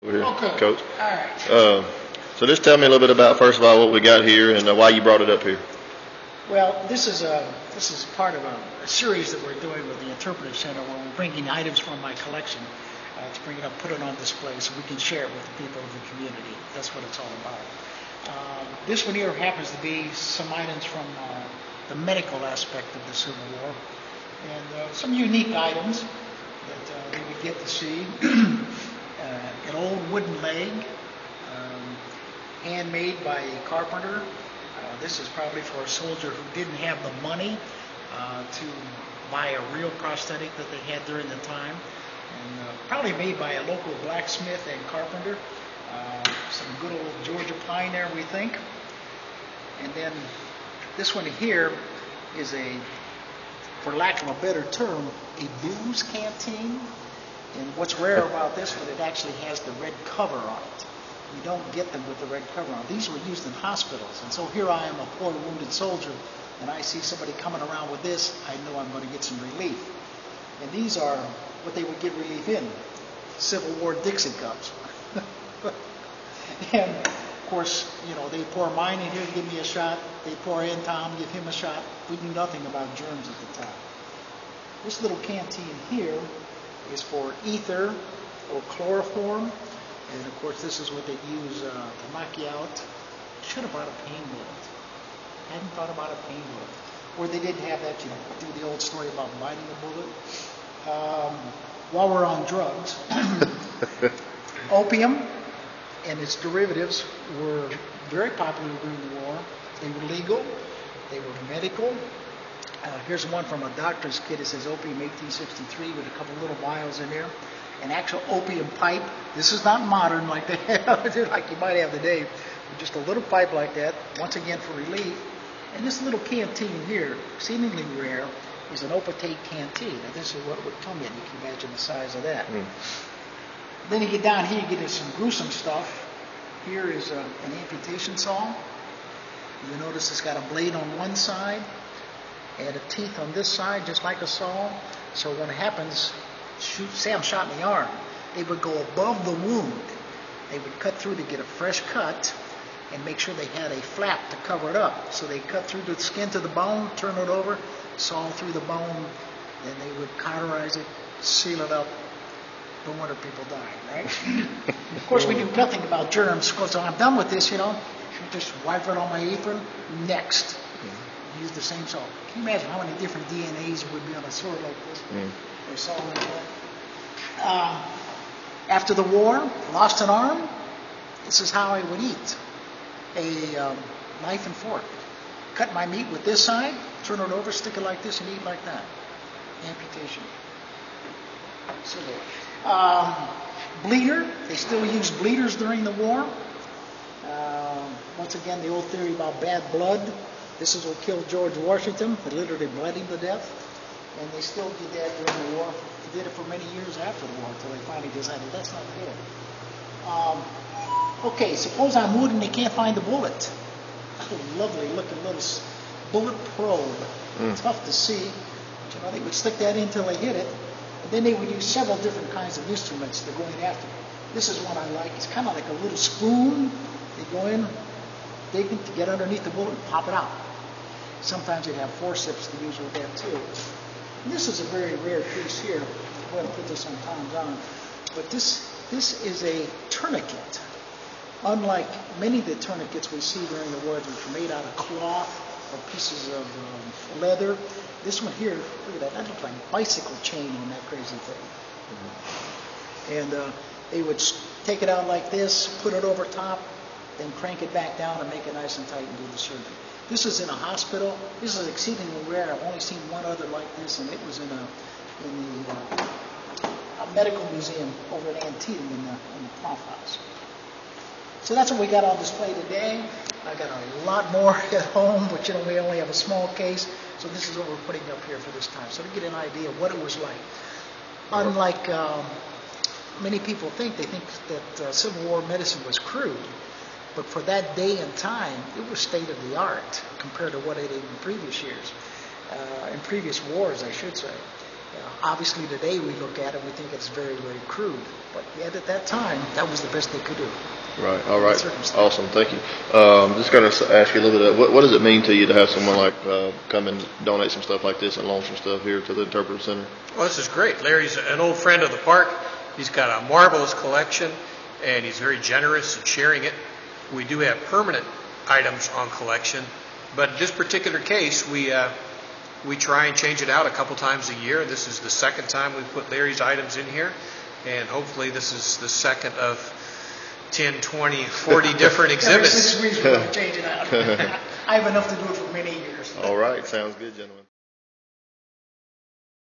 Over here, Okay. Coach. All right. So just tell me a little bit about, first of all, what we got here and why you brought it up here. Well, this is part of a series that we're doing with the Interpretive Center, where we're bringing items from my collection to bring it up, put it on display, so we can share it with the people of the community. That's what it's all about. This one here happens to be some items from the medical aspect of the Civil War, and some unique items that we would get to see. An old wooden leg, handmade by a carpenter. This is probably for a soldier who didn't have the money to buy a real prosthetic that they had during the time, and probably made by a local blacksmith and carpenter. Some good old Georgia pine there, we think. And then this one here is for lack of a better term, a booze canteen. And what's rare about this one, it actually has the red cover on it. You don't get them with the red cover on. These were used in hospitals. And so here I am, a poor wounded soldier, and I see somebody coming around with this, I know I'm going to get some relief. And these are what they would get relief in, Civil War Dixie cups. And of course, you know, they pour mine in here to give me a shot. They pour in Tom, give him a shot. We knew nothing about germs at the time. This little canteen here is for ether or chloroform, and of course this is what they use to knock you out. Should have brought a pain bullet. Hadn't thought about a pain bullet. Or they didn't have that, you know, do the old story about biting a bullet. While we're on drugs, opium and its derivatives were very popular during the war. They were legal, they were medical. Here's one from a doctor's kit. It says opium 1863 with a couple little vials in there. An actual opium pipe. This is not modern like they have, like you might have today. But just a little pipe like that, once again for relief. And this little canteen here, seemingly rare, is an opaque canteen. Now this is what it would come in. You can imagine the size of that. Then you get down here, you get into some gruesome stuff. Here is an amputation saw. You notice it's got a blade on one side and a teeth on this side, just like a saw. So when it happens, say I'm shot in the arm, they would go above the wound. They would cut through to get a fresh cut and make sure they had a flap to cover it up. So they cut through the skin to the bone, turn it over, saw through the bone, then they would cauterize it, seal it up. No wonder people died, right? Of course, we knew nothing about germs. So I'm done with this, you know. Just wipe it on my apron. Next. Use the same saw. Can you imagine how many different DNAs would be on a sword like this? Or saw like that. After the war, lost an arm. This is how I would eat. A knife and fork. Cut my meat with this side, turn it over, stick it like this, and eat like that. Amputation. Civil. Bleeder. They still used bleeders during the war. Once again, the old theory about bad blood. This is what killed George Washington. They literally bled him to death. And they still did that during the war. They did it for many years after the war until they finally decided that's not good. Okay, suppose I'm wounded and they can't find the bullet. A lovely looking little bullet probe. Tough to see. But, you know, they would stick that in until they hit it. And then they would use several different kinds of instruments to go in after it. This is one I like. It's kind of like a little spoon. They go in, dig it to get underneath the bullet and pop it out. Sometimes they have forceps to use with that too. And this is a very rare piece here. I'm going to put this on Tom's arm. But this is a tourniquet. Unlike many of the tourniquets we see during the war, which were made out of cloth or pieces of leather, this one here, look at that. That looks like a bicycle chain on that crazy thing. And they would take it out like this, put it over top, then crank it back down and make it nice and tight and do the surgery. This is in a hospital. This is exceedingly rare. I've only seen one other like this, and it was in a medical museum over at Antietam in the Prof House. So that's what we got on display today. I got a lot more at home, but you know we only have a small case, so this is what we're putting up here for this time. So to get an idea of what it was like. Unlike many people think, they think that Civil War medicine was crude. But for that day and time, it was state of the art compared to what it did in previous years, in previous wars, I should say. Obviously, today we look at it and we think it's very, very crude. But yet at that time, that was the best they could do. Right. All right. Circumstance. Awesome. Thank you. Just going to ask you a little bit. What does it mean to you to have someone like come and donate some stuff like this and launch some stuff here to the Interpretive Center? Well, this is great. Larry's an old friend of the park. He's got a marvelous collection, and he's very generous in sharing it. We do have permanent items on collection, but in this particular case, we try and change it out a couple times a year. This is the second time we've put Larry's items in here, and hopefully this is the second of 10, 20, 40 different exhibits. Every 6 weeks we're going to change it out. I have enough to do it for many years. All right. Sounds good, gentlemen.